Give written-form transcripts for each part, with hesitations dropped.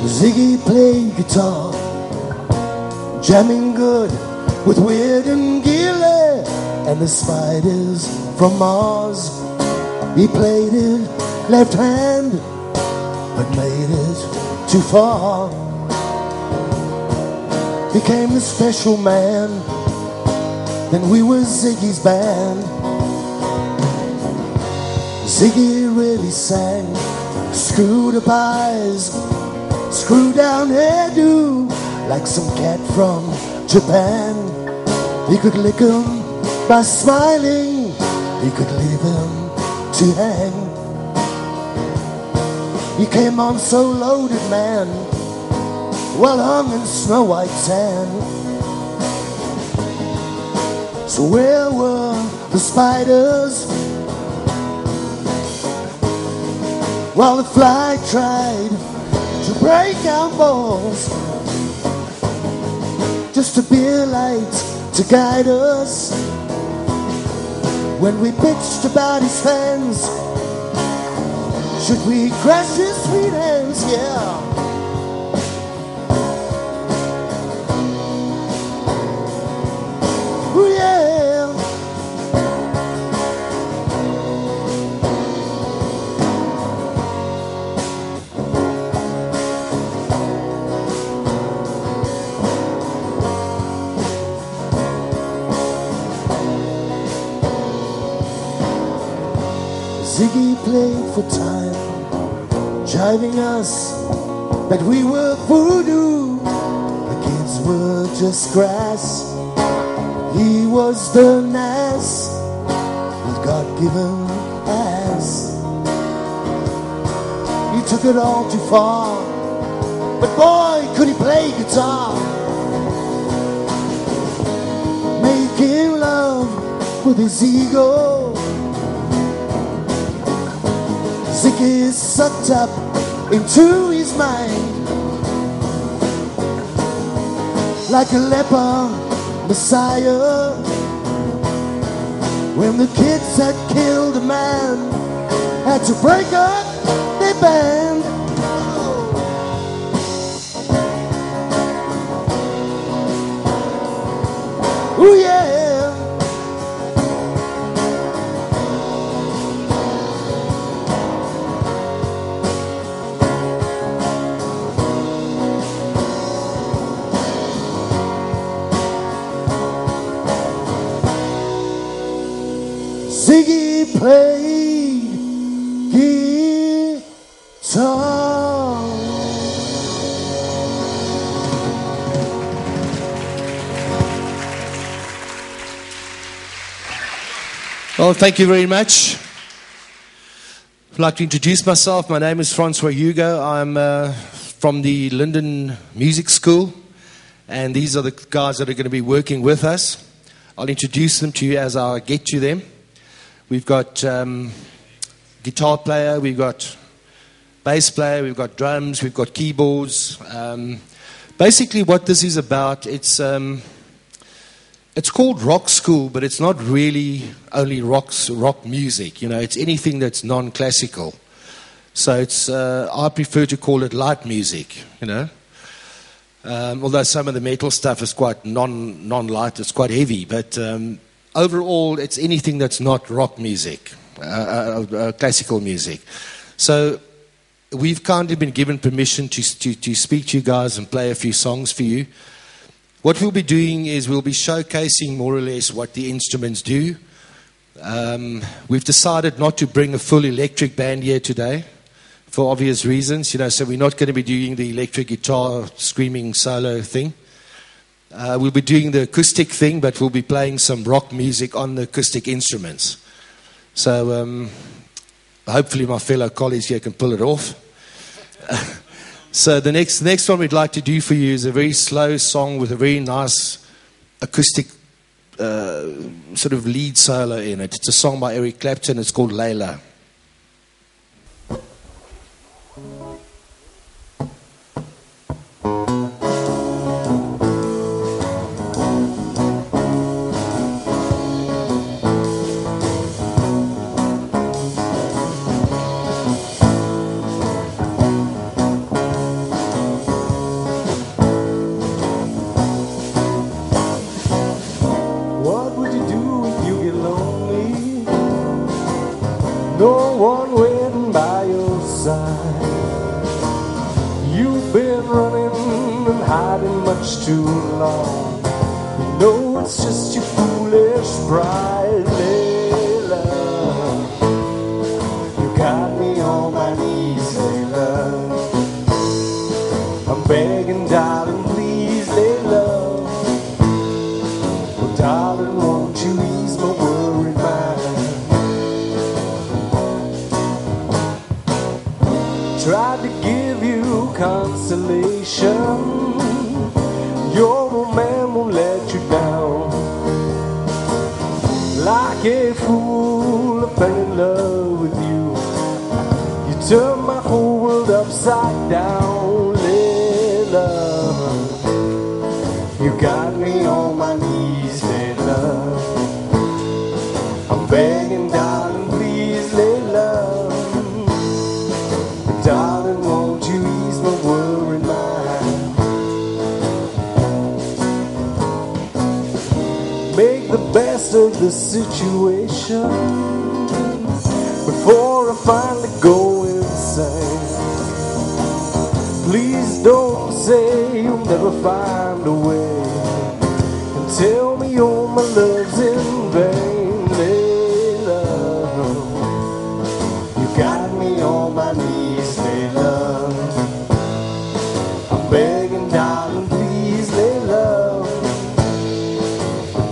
Ziggy played guitar, jamming good with Weird and Gilly and the Spiders from Mars. He played it left hand, but made it too far. Became the special man, then we were Ziggy's band. Ziggy really sang, screwed up eyes, screwed down hairdo, like some cat from Japan. He could lick 'em by smiling, he could leave 'em to hang. He came on so loaded, man, well hung in snow white tan. So where were the spiders while the fly tried to break our balls? Just a beer light to guide us when we bitched about his fans. Should we crash his sweet hands? Yeah. Ooh, yeah. Ziggy played for time, jiving us that we were voodoo. The kids were just grass. He was the Nas with God-given ass. He took it all too far, but boy, could he play guitar. Making love with his ego. Ziggy sucked up into his mind like a leper messiah. When the kids had killed a man, had to break up their band. Ooh, yeah. Ziggy played guitar. Well, thank you very much. I'd like to introduce myself. My name is Francois Hugo. I'm from the Linden Music School, and these are the guys that are going to be working with us. I'll introduce them to you as I get to them. We've got guitar player, we've got bass player, we've got drums, we've got keyboards. Basically what this is about, it's called rock school, but it's not really only rock music. You know, it's anything that's non-classical. So it's I prefer to call it light music, you know. Although some of the metal stuff is quite non-light, it's quite heavy, but overall, it's anything that's not rock music, classical music. So we've kindly been given permission to speak to you guys and play a few songs for you. What we'll be doing is we'll be showcasing more or less what the instruments do. We've decided not to bring a full electric band here today for obvious reasons, you know, so we're not going to be doing the electric guitar screaming solo thing. We'll be doing the acoustic thing, but we'll be playing some rock music on the acoustic instruments. So hopefully my fellow colleagues here can pull it off. So the next one we'd like to do for you is a very slow song with a very nice acoustic sort of lead solo in it. It's a song by Eric Clapton. It's called Layla. hiding much too long. You know it's just your foolish pride, Layla. You got me on my knees, Layla. I'm begging, darling, please, Layla. Oh, darling, won't you ease my worried mind? Tried to give you consolation. Your old man won't let you down. Like a fool, I fell in love with you. You turned my whole world upside down, Layla. You got me on my knees, Layla. I'm begging, darling, please, Layla. Darling, won't you ease my worried mind? Make the best of the situation before I finally go insane. Please don't say you'll never find a way, and tell me all my love's in vain, Layla. You got me on my knees, Layla. I'm begging, darling, please, Layla.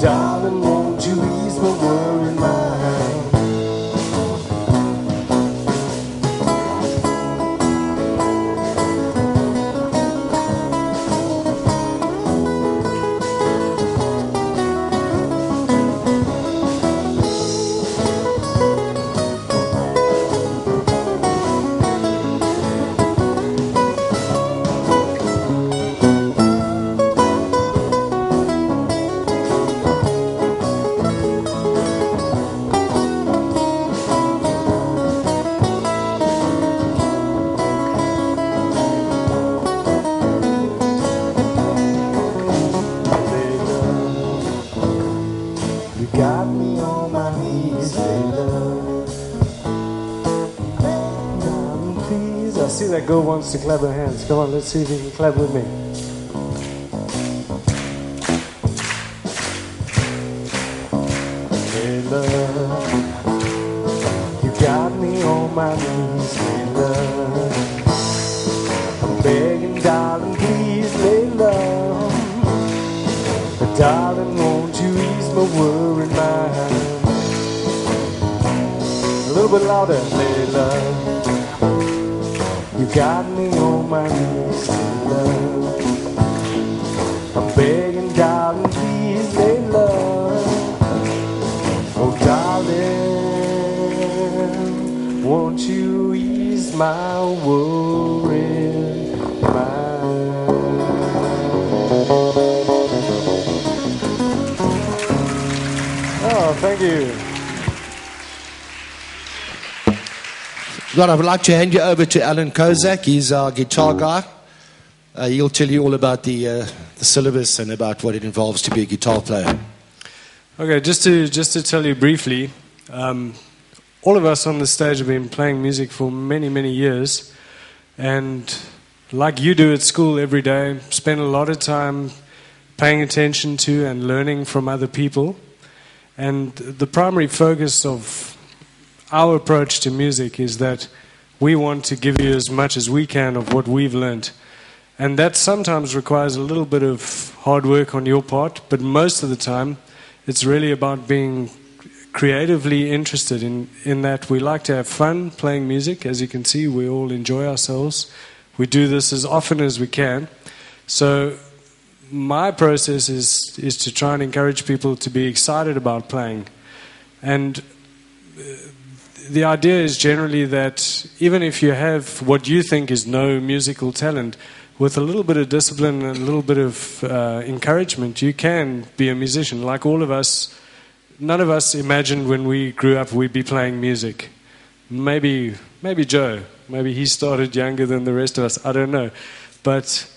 Darling, won't you ease my worried mind? Got me on my knees, Layla. Darling, please. I see that girl wants to clap her hands. Come on, let's see if you can clap with me. Layla, you got me on my knees, Layla. I'm begging, darling, please, Layla. But darling, won't you ease my worried mind? A little bit louder, Layla. You got me on my knees, Layla. I'm begging, darling, please, Layla. Oh, darling, won't you ease my worried mind? Oh, thank you. Well, I would like to hand you over to Alan Kozak. He's our guitar guy. He'll tell you all about the syllabus and about what it involves to be a guitar player. Okay, just to tell you briefly, all of us on the stage have been playing music for many, many years, and like you do at school every day, spend a lot of time paying attention to and learning from other people. And the primary focus of our approach to music is that we want to give you as much as we can of what we've learned. And that sometimes requires a little bit of hard work on your part, but most of the time it's really about being creatively interested in that. We like to have fun playing music. As you can see, we all enjoy ourselves. We do this as often as we can. So my process is to try and encourage people to be excited about playing. And the idea is generally that even if you have what you think is no musical talent, with a little bit of discipline and a little bit of encouragement, you can be a musician. Like all of us, none of us imagined when we grew up we'd be playing music. Maybe Joe. Maybe he started younger than the rest of us. I don't know. But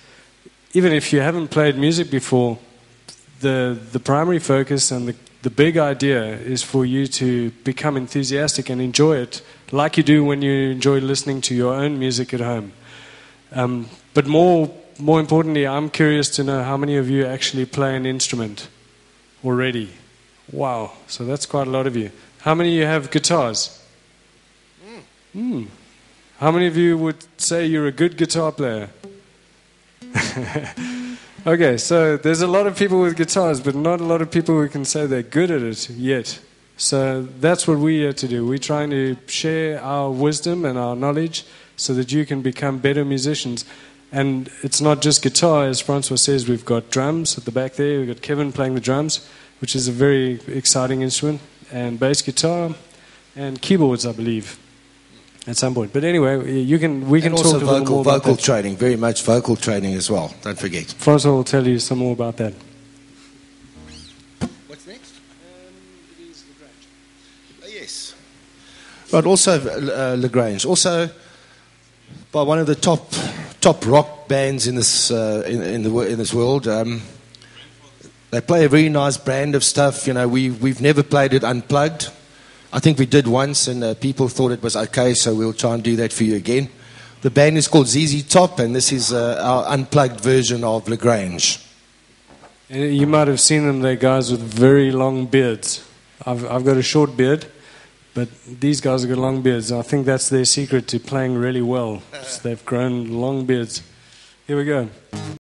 even if you haven't played music before, the primary focus and the big idea is for you to become enthusiastic and enjoy it like you do when you enjoy listening to your own music at home. But more importantly, I'm curious to know how many of you actually play an instrument already. Wow, so that's quite a lot of you. How many of you have guitars? How many of you would say you're a good guitar player? Okay, so there's a lot of people with guitars, but not a lot of people who can say they're good at it yet. So that's what we're here to do. We're trying to share our wisdom and our knowledge so that you can become better musicians. And it's not just guitar, as Francois says. We've got drums at the back there. We've got Kevin playing the drums, which is a very exciting instrument, and bass guitar, and keyboards, I believe, at some point. But anyway, we can and talk also a little more about vocal that. training, very much vocal training as well. Don't forget. Francois will tell you some more about that. What's next? It is Lagrange. Yes. But also Lagrange, also by one of the top rock bands in this in this world. They play a very nice brand of stuff. You know, we've never played it unplugged. I think we did once, and people thought it was okay, so we'll try and do that for you again. The band is called ZZ Top, and this is our unplugged version of Lagrange. And you might have seen them. They're guys with very long beards. I've got a short beard, but these guys have got long beards. I think that's their secret to playing really well. They've grown long beards. Here we go.